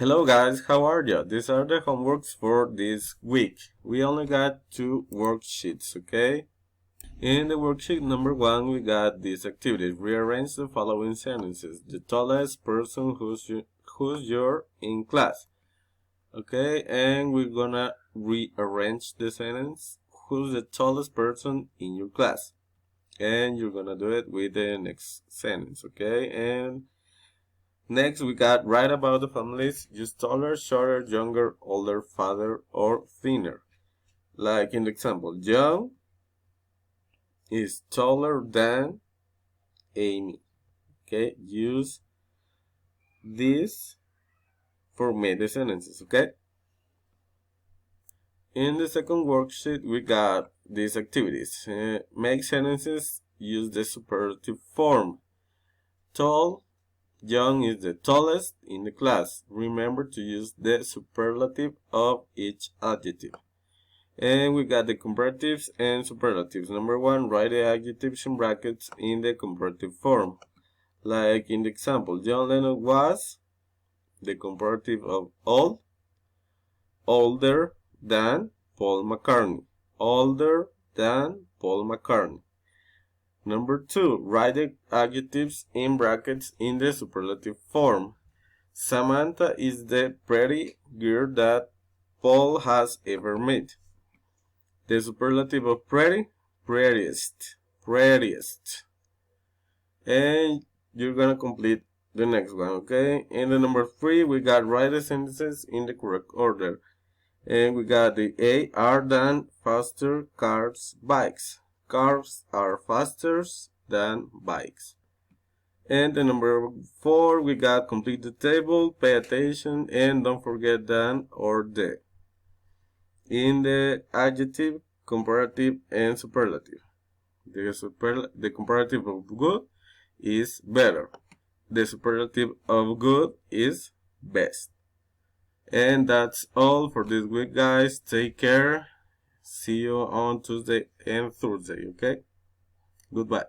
Hello guys, how are you? These are the homeworks for this week. We only got 2 worksheets, okay? In the worksheet number 1, we got this activity. Rearrange the following sentences. The tallest person who's your in class. Okay, and we're gonna rearrange the sentence. Who's the tallest person in your class? And you're gonna do it with the next sentence, okay? And next, we got write about the families. Use taller, shorter, younger, older, fatter, or thinner. Like in the example, John is taller than Amy. Okay, use this for make the sentences, okay? In the second worksheet, we got these activities. Make sentences, use the superlative form. Tall, John is the tallest in the class. Remember to use the superlative of each adjective. And we got the comparatives and superlatives. Number 1, write the adjectives in brackets in the comparative form. Like in the example, John Lennon was the comparative of old, older than Paul McCartney. Older than Paul McCartney. Number 2, write the adjectives in brackets in the superlative form. Samantha is the pretty girl that Paul has ever met. The superlative of pretty, prettiest. And you're gonna complete the next one, okay? In the number 3, we got write the sentences in the correct order. And we got the A are than, faster, cars, bikes. Cars are faster than bikes. And the number 4, we got complete the table, pay attention, and don't forget than or the. In the adjective, comparative, and superlative. The comparative of good is better. The superlative of good is best. And that's all for this week, guys. Take care. See you on Tuesday and Thursday, okay? Goodbye.